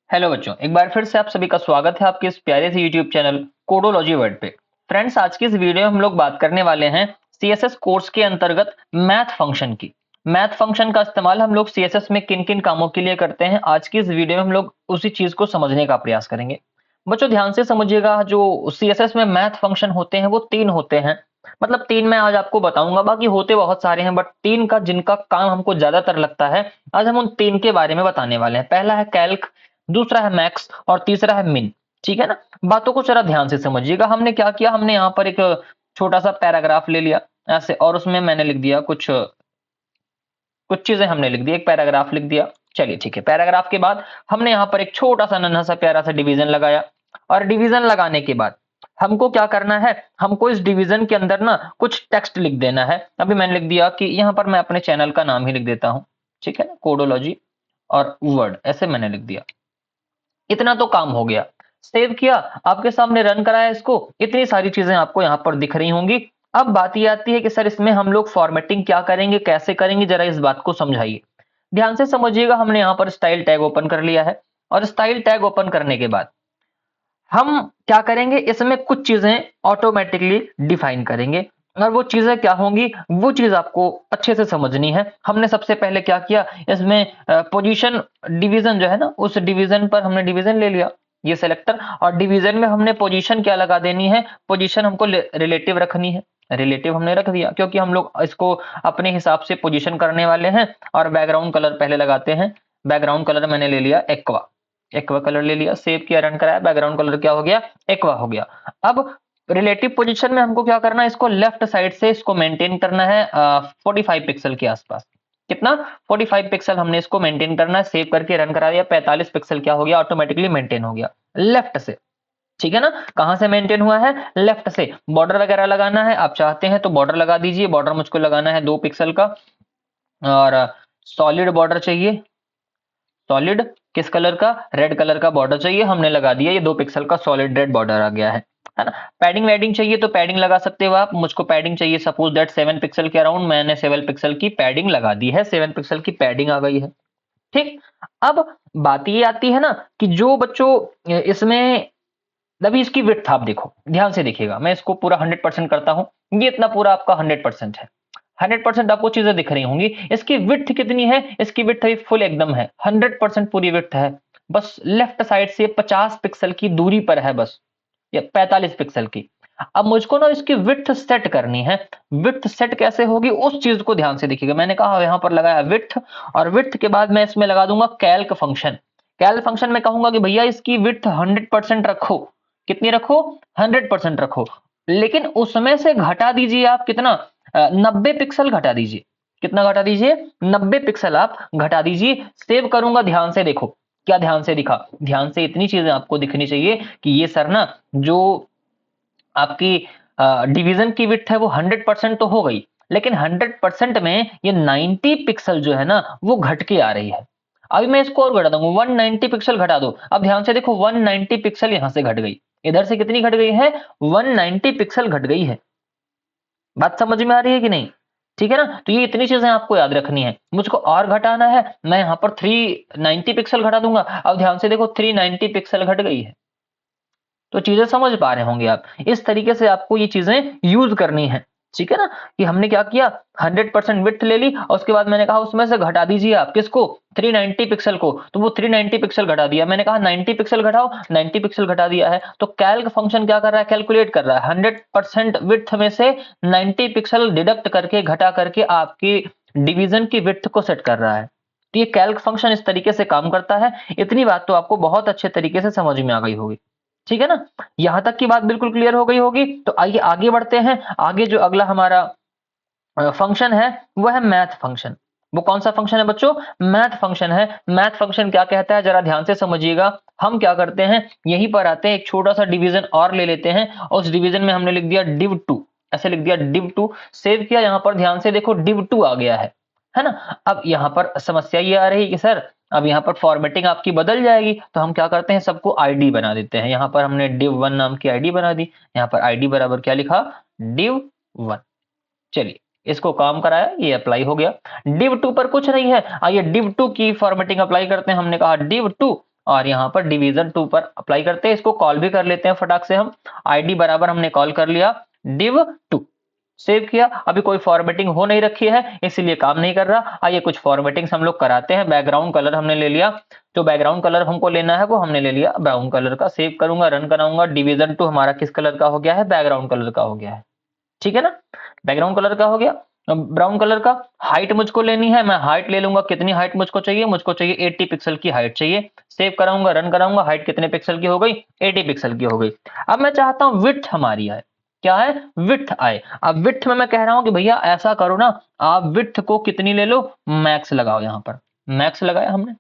Hello बच्चों, एक बार फिर से आप सभी का स्वागत है आपके इस प्यारे से यूट्यूब चैनल कोडोलॉजी वर्ल्ड पे। फ्रेंड्स, आज की इस वीडियो में हम लोग बात करने वाले हैं सीएसएस कोर्स के अंतर्गत मैथ फंक्शन की। मैथ फंक्शन का इस्तेमाल हम लोग सीएसएस में किन किन कामों के लिए करते हैं, आज की इस वीडियो में हम लोग उसी चीज को समझने का प्रयास करेंगे। बच्चों ध्यान से समझिएगा, जो सीएसएस में मैथ फंक्शन होते हैं वो तीन होते हैं। मतलब तीन मैं आज आपको बताऊंगा, बाकी होते बहुत सारे हैं, बट तीन का जिनका काम हमको ज्यादातर लगता है, आज हम उन तीन के बारे में बताने वाले हैं। पहला है कैल्क, दूसरा है मैक्स और तीसरा है मिन। ठीक है ना। बातों को जरा ध्यान से समझिएगा। हमने क्या किया, हमने यहाँ पर एक छोटा सा पैराग्राफ ले लिया ऐसे, और उसमें मैंने लिख दिया कुछ कुछ चीजें हमने लिख दी, एक पैराग्राफ लिख दिया। चलिए ठीक है। पैराग्राफ के बाद हमने यहाँ पर एक छोटा सा नन्हा सा प्यारा सा डिवीजन लगाया, और डिवीजन लगाने के बाद हमको क्या करना है, हमको इस डिवीजन के अंदर ना कुछ टेक्स्ट लिख देना है। अभी मैंने लिख दिया कि यहाँ पर मैं अपने चैनल का नाम ही लिख देता हूँ। ठीक है ना, कोडोलॉजी और वर्ड ऐसे मैंने लिख दिया। इतना तो काम हो गया। सेव किया, आपके सामने रन कराया इसको, इतनी सारी चीजें आपको यहाँ पर दिख रही होंगी। अब बात ये आती है कि सर इसमें हम लोग फॉर्मेटिंग क्या करेंगे, कैसे करेंगे, जरा इस बात को समझाइए। ध्यान से समझिएगा। हमने यहाँ पर स्टाइल टैग ओपन कर लिया है, और स्टाइल टैग ओपन करने के बाद हम क्या करेंगे, इसमें कुछ चीजें ऑटोमेटिकली डिफाइन करेंगे, और वो चीजें क्या होंगी वो चीज आपको अच्छे से समझनी है। हमने सबसे पहले क्या किया, इसमें पोजीशन डिवीजन जो है ना, उस डिवीजन पर हमने डिवीजन ले लिया, ये सेलेक्टर, और डिवीजन में हमने पोजीशन क्या लगा देनी है, पोजीशन हमको रिलेटिव रखनी है। रिलेटिव हमने रख दिया, क्योंकि हम लोग इसको अपने हिसाब से पोजीशन करने वाले हैं। और बैकग्राउंड कलर पहले लगाते हैं। बैकग्राउंड कलर मैंने ले लिया एक्वा, एक्वा कलर ले लिया, सेव किया, रन कराया, बैकग्राउंड कलर क्या हो गया, एक्वा हो गया। अब रिलेटिव पोजीशन में हमको क्या करना है, इसको लेफ्ट साइड से इसको मेंटेन करना है 45 पिक्सल के आसपास। कितना, 45 पिक्सल हमने इसको मेंटेन करना है। सेव करके रन करा दिया, 45 पिक्सल क्या हो गया, ऑटोमेटिकली मेंटेन हो गया लेफ्ट से। ठीक है ना। कहां से मेंटेन हुआ है, लेफ्ट से। बॉर्डर वगैरह लगाना है, आप चाहते हैं तो बॉर्डर लगा दीजिए। बॉर्डर मुझको लगाना है 2 पिक्सल का, और सॉलिड बॉर्डर चाहिए। सॉलिड किस कलर का, रेड कलर का बॉर्डर चाहिए, हमने लगा दिया। ये 2 पिक्सल का सॉलिड रेड बॉर्डर आ गया है ना। पैडिंग वेडिंग चाहिए तो पैडिंग लगा सकते हो आप। मुझको पैडिंग चाहिए सपोज दैट 7 पिक्सल के अराउंड, मैंने 7 पिक्सल की पैडिंग लगा दी है, 7 पिक्सल की पैडिंग आ गई है। ठीक। अब बात ये आती है ना कि जो बच्चों इसमें, अभी इसकी विड्थ आप देखो, ध्यान से देखिएगा। मैं इसको पूरा 100% करता हूं, ये इतना पूरा आपका 100% है। 100% आपको चीजें दिख रही होंगी। इसकी विड्थ कितनी है, इसकी विड्थ अभी फुल एकदम है, 100% पूरी विड्थ है। बस लेफ्ट साइड से 50 पिक्सल की दूरी पर है, बस या 45 पिक्सल की। अब मुझको ना इसकी विड्थ सेट करनी है। विड्थ सेट कैसे होगी, उस चीज को ध्यान से देखिएगा। मैंने कहा यहां पर लगाया विड्थ, और विड्थ के बाद मैं इसमें लगा दूंगा कैल्क फंक्शन। कैल्क फंक्शन में कहूंगा कि भैया इसकी विड्थ 100% रखो। कितनी रखो, 100% रखो। लेकिन उसमें से घटा दीजिए आप कितना, 90 पिक्सल घटा दीजिए। कितना घटा दीजिए, 90 पिक्सल आप घटा दीजिए। सेव करूंगा, ध्यान से देखो क्या ध्यान से दिखा। ध्यान से इतनी चीजें आपको दिखनी चाहिए कि ये सर ना, जो आपकी डिवीजन की विड्थ है वो 100% तो हो गई, लेकिन 100% में ये 90 पिक्सल जो है ना वो घट के आ रही है। अभी मैं इसको और घटा दूंगा, 190 पिक्सल घटा दो। अब ध्यान से देखो, 190 पिक्सल यहां से घट गई, इधर से कितनी घट गई है, 190 पिक्सल घट गई है। बात समझ में आ रही है कि नहीं। ठीक है ना। तो ये इतनी चीजें आपको याद रखनी है। मुझको और घटाना है, मैं यहाँ पर 390 पिक्सल घटा दूंगा। अब ध्यान से देखो, 390 पिक्सल घट गई है। तो चीजें समझ पा रहे होंगे आप। इस तरीके से आपको ये चीजें यूज करनी है। ठीक है ना। कि हमने क्या किया, 100% विड्थ ले ली, और उसके बाद मैंने कहा उसमें से घटा दीजिए आप किसको, 390 पिक्सल को। तो वो 390 पिक्सल घटा दिया। मैंने कहा 90 पिक्सल घटाओ, 90 पिक्सल घटा दिया है। तो कैल्क फंक्शन क्या कर रहा है, कैलकुलेट कर रहा है। 100% विड्थ में से 90 पिक्सल डिडक्ट करके, घटा करके आपकी डिवीजन की विड्थ को सेट कर रहा है। तो ये कैल्क फंक्शन इस तरीके से काम करता है। इतनी बात तो आपको बहुत अच्छे तरीके से समझ में आ गई होगी। ठीक है ना। यहां तक की बात बिल्कुल क्लियर हो गई होगी। तो आइए आगे बढ़ते हैं। आगे जो अगला हमारा फंक्शन है वो है मैथ फंक्शन। वो कौन सा फंक्शन है बच्चों, मैथ फंक्शन है। मैथ फंक्शन क्या कहता है, जरा ध्यान से समझिएगा। हम क्या करते हैं, यहीं पर आते हैं, एक छोटा सा डिवीजन और ले लेते हैं, और उस डिवीजन में हमने लिख दिया div2, ऐसे लिख दिया div2। सेव किया, यहां पर ध्यान से देखो div2 आ गया है ना। अब यहां पर समस्या ये आ रही है कि सर अब यहाँ पर फॉर्मेटिंग आपकी बदल जाएगी। तो हम क्या करते हैं, सबको आईडी बना देते हैं। यहाँ पर हमने div1 नाम की आईडी बना दी। यहाँ पर आईडी बराबर क्या लिखा, div1। चलिए इसको काम कराया, ये अप्लाई हो गया। div2 पर कुछ नहीं है, आइए div2 की फॉर्मेटिंग अप्लाई करते हैं। हमने कहा div2, और यहाँ पर डिवीजन 2 पर अप्लाई करते हैं। इसको कॉल भी कर लेते हैं फटाक से हम। id बराबर हमने कॉल कर लिया div2, सेव किया। अभी कोई फॉर्मेटिंग हो नहीं रखी है इसलिए काम नहीं कर रहा। आइए कुछ फॉर्मेटिंग्स हम लोग कराते हैं। बैकग्राउंड कलर हमने ले लिया, जो बैकग्राउंड कलर हमको लेना है वो हमने ले लिया ब्राउन कलर का। सेव करूंगा, रन कराऊंगा। डिवीजन 2 हमारा किस कलर का हो गया है? बैकग्राउंड कलर का हो गया है, ठीक है ना, बैकग्राउंड कलर का हो गया। ब्राउन कलर का हाइट मुझको लेनी है, मैं हाइट ले लूंगा। कितनी हाइट मुझको चाहिए? मुझको चाहिए 80 पिक्सल की हाइट चाहिए। सेव कराऊंगा, रन कराऊंगा। हाइट कितने पिक्सल की हो गई? 80 पिक्सल की हो गई। अब मैं चाहता हूं विड्थ हमारी आए। क्या है? विड्थ आए। अब विड्थ में मैं कह रहा हूं कि भैया ऐसा करो ना, आप विड्थ को कितनी ले लो? मैक्स लगाओ। यहां पर मैक्स लगाया हमने।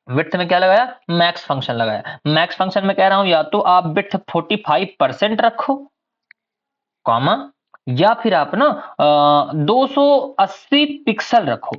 विड्थ में क्या लगाया? मैक्स फंक्शन लगाया। मैक्स फंक्शन में कह रहा हूं या तो आप विड्थ 45% रखो, कॉमा, या फिर आप ना 280 पिक्सल रखो।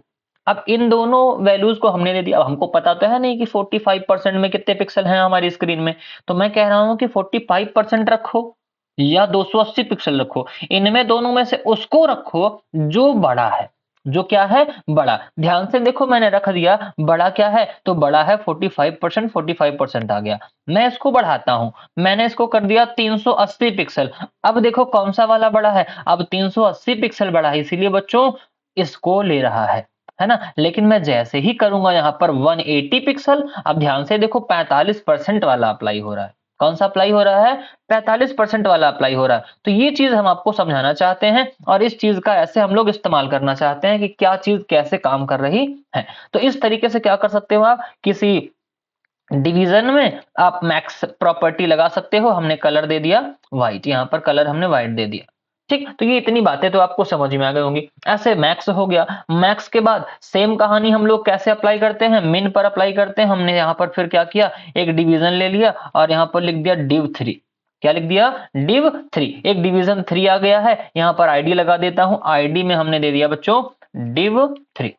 अब इन दोनों वैल्यूज को हमने दे दिया। अब हमको पता तो है नहीं कि 45% में कितने पिक्सल हैं हमारी स्क्रीन में, तो मैं कह रहा हूं कि 45% रखो या 280 पिक्सल रखो। इनमें दोनों में से उसको रखो जो बड़ा है। जो क्या है? बड़ा। ध्यान से देखो, मैंने रख दिया बड़ा। क्या है? तो बड़ा है 45%, 45% आ गया। मैं इसको बढ़ाता हूं, मैंने इसको कर दिया 380 पिक्सल। अब देखो कौन सा वाला बड़ा है? अब 380 पिक्सल बड़ा है, इसीलिए बच्चों इसको ले रहा है ना। लेकिन मैं जैसे ही करूंगा यहाँ पर 180 पिक्सल, अब ध्यान से देखो 45% वाला अप्लाई हो रहा है। कौन सा अप्लाई हो रहा है? 45% वाला अप्लाई हो रहा है। तो ये चीज हम आपको समझाना चाहते हैं और इस चीज का ऐसे हम लोग इस्तेमाल करना चाहते हैं कि क्या चीज कैसे काम कर रही है। तो इस तरीके से क्या कर सकते हो आप? किसी डिवीजन में आप मैक्स प्रॉपर्टी लगा सकते हो। हमने कलर दे दिया व्हाइट, यहाँ पर कलर हमने व्हाइट दे दिया, ठीक। तो ये इतनी बातें तो आपको समझ में आ गई होंगी। ऐसे मैक्स हो गया। मैक्स के बाद सेम कहानी हम लोग कैसे अप्लाई करते हैं? मिन पर अप्लाई करते हैं। हमने यहाँ पर फिर क्या किया? एक डिवीजन ले लिया और यहाँ पर लिख दिया div3। क्या लिख दिया? div3। एक डिवीजन 3 आ गया है, यहाँ पर आईडी लगा देता हूं। आईडी में हमने दे दिया बच्चों div3।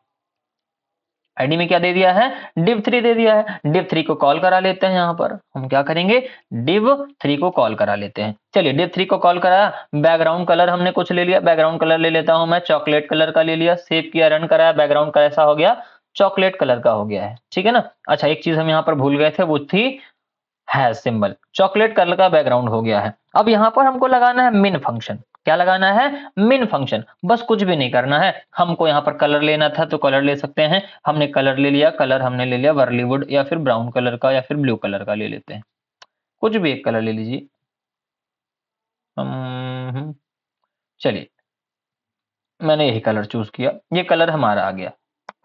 आईडी में क्या दे दिया है? div3 दे दिया है। div3 को कॉल करा लेते हैं। यहाँ पर हम क्या करेंगे? div3 को कॉल करा लेते हैं। चलिए div3 को कॉल कराया। बैकग्राउंड कलर हमने कुछ ले लिया। बैकग्राउंड कलर ले लेता हूं मैं, चॉकलेट कलर का ले लिया। सेव किया, रन कराया। बैकग्राउंड का ऐसा हो गया, चॉकलेट कलर का हो गया है, ठीक है ना। अच्छा, एक चीज हम यहाँ पर भूल गए थे, वो थी हैश सिंबल। चॉकलेट कलर का बैकग्राउंड हो गया है। अब यहाँ पर हमको लगाना है मिन फंक्शन। क्या लगाना है? मिन फंक्शन। बस कुछ भी नहीं करना है। हमको यहाँ पर कलर लेना था तो कलर ले सकते हैं। हमने कलर ले लिया। कलर हमने ले लिया वर्लीवुड या फिर ब्राउन कलर का या फिर ब्लू कलर का ले लेते हैं। कुछ भी एक कलर ले लीजिए। चलिए, मैंने यही कलर चूज किया। ये कलर हमारा आ गया।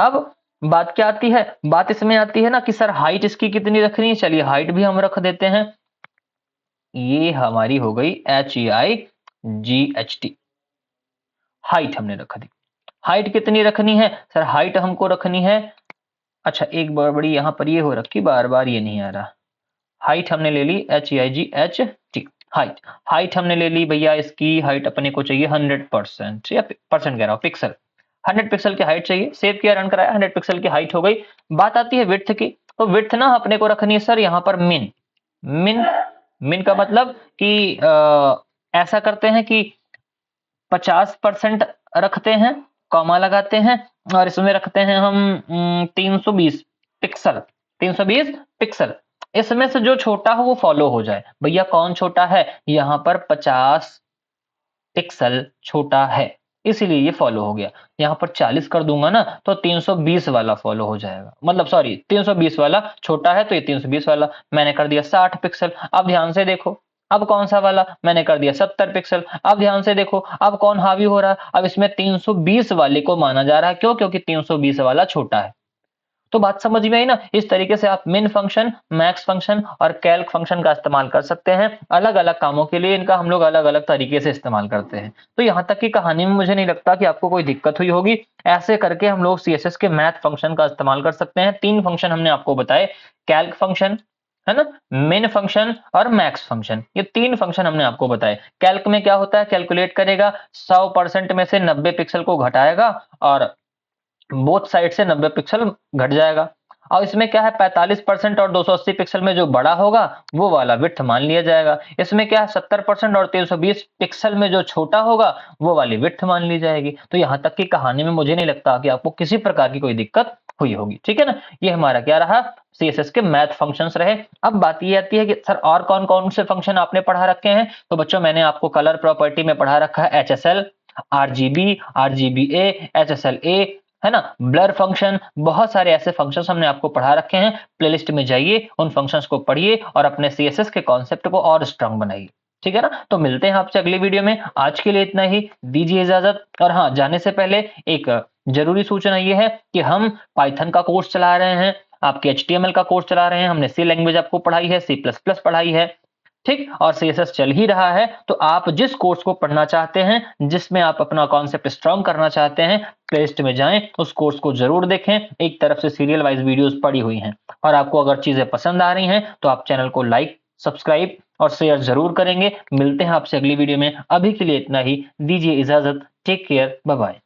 अब बात क्या आती है? बात इसमें आती है ना कि सर हाइट इसकी कितनी रखनी है। चलिए हाइट भी हम रख देते हैं। ये हमारी हो गई HEIGHT, हाइट हमने रख दी। हाइट कितनी रखनी है? सर हाइट हमको रखनी है, अच्छा एक बड़ी यहाँ पर ये हो रखी, बार बार ये नहीं आ रहा। हाइट हमने ले ली HEIGHT। हाइट हाइट हमने ले ली भैया। इसकी हाइट अपने को चाहिए 100%, या परसेंट कह रहा हूँ, पिक्सल। 100 पिक्सल की हाइट चाहिए। सेव किया, रन कराया, 100 पिक्सल की हाइट हो गई। बात आती है विड्थ की। तो विड्थ ना अपने को रखनी है सर यहाँ पर मिन। मिन मिन का मतलब कि ऐसा करते हैं कि 50% रखते हैं, कॉमा लगाते हैं और इसमें रखते हैं हम 320 पिक्सल। 320 पिक्सल। इसमें से जो छोटा हो वो फॉलो हो जाए। भैया कौन छोटा है? यहाँ पर 50 पिक्सल छोटा है, इसीलिए ये फॉलो हो गया। यहाँ पर 40 कर दूंगा ना तो 320 वाला फॉलो हो जाएगा। मतलब सॉरी, 320 वाला छोटा है तो ये 320 वाला। मैंने कर दिया 60 पिक्सल। अब ध्यान से देखो, अब कौन सा वाला? मैंने कर दिया 70 पिक्सल। अब ध्यान से देखो, अब कौन हावी हो रहा है? अब इसमें 320 वाले को माना जा रहा है। क्यों? क्योंकि 320 वाला छोटा है। तो बात समझ में आई ना। इस तरीके से आप मिन फंक्शन, मैक्स फंक्शन और कैल्क फंक्शन का इस्तेमाल कर सकते हैं। अलग अलग कामों के लिए इनका हम लोग अलग अलग तरीके से इस्तेमाल करते हैं। तो यहाँ तक की कहानी में मुझे नहीं लगता कि आपको कोई दिक्कत हुई होगी। ऐसे करके हम लोग CSS के मैथ फंक्शन का इस्तेमाल कर सकते हैं। 3 फंक्शन हमने आपको बताए, कैल्क फंक्शन, है ना, मिन फंक्शन और मैक्स फंक्शन। ये 3 फंक्शन हमने आपको बताए। कैल्क में क्या होता है? कैलकुलेट करेगा, 100% में से 90 पिक्सल को घटाएगा और बोथ साइड से 90 पिक्सल घट जाएगा। और इसमें क्या है? 45% और 280 पिक्सल में जो बड़ा होगा वो वाला विड्थ मान लिया जाएगा। इसमें क्या है? 70% और 320 पिक्सल में जो छोटा होगा वो वाली विड्थ मान ली जाएगी। तो यहाँ तक की कहानी में मुझे नहीं लगता कि आपको किसी प्रकार की कोई दिक्कत हुई होगी। ठीक है ना, ये हमारा क्या रहा, सीएसएस के मैथ फंक्शंस रहे। अब बात ये आती है कि सर और कौन कौन से फंक्शन आपने पढ़ा रखे हैं। तो बच्चों मैंने आपको कलर प्रॉपर्टी में पढ़ा रखा है एचएसएल, आरजीबी, आरजीबीए, एचएसएलए, है ना, ब्लर फंक्शन, बहुत सारे ऐसे फंक्शंस हमने आपको पढ़ा रखे हैं। प्लेलिस्ट में जाइए, उन फंक्शंस को पढ़िए और अपने सीएसएस के कॉन्सेप्ट को और स्ट्रांग बनाइए। ठीक है ना, तो मिलते हैं आपसे अगली वीडियो में। आज के लिए इतना ही, दीजिए इजाजत। और हाँ, जाने से पहले एक जरूरी सूचना ये है कि हम पाइथन का कोर्स चला रहे हैं, आपके एचटीएमएल का कोर्स चला रहे हैं, हमने सी लैंग्वेज आपको पढ़ाई है, सी प्लस प्लस पढ़ाई है, ठीक, और सीएसएस चल ही रहा है। तो आप जिस कोर्स को पढ़ना चाहते हैं, जिसमें आप अपना कॉन्सेप्ट स्ट्रांग करना चाहते हैं, प्लेलिस्ट में जाएं, उस कोर्स को जरूर देखें। एक तरफ से सीरियल वाइज वीडियोस पड़ी हुई हैं। और आपको अगर चीजें पसंद आ रही हैं तो आप चैनल को लाइक, सब्सक्राइब और शेयर जरूर करेंगे। मिलते हैं आपसे अगली वीडियो में, अभी के लिए इतना ही, दीजिए इजाजत। Take care, bye bye.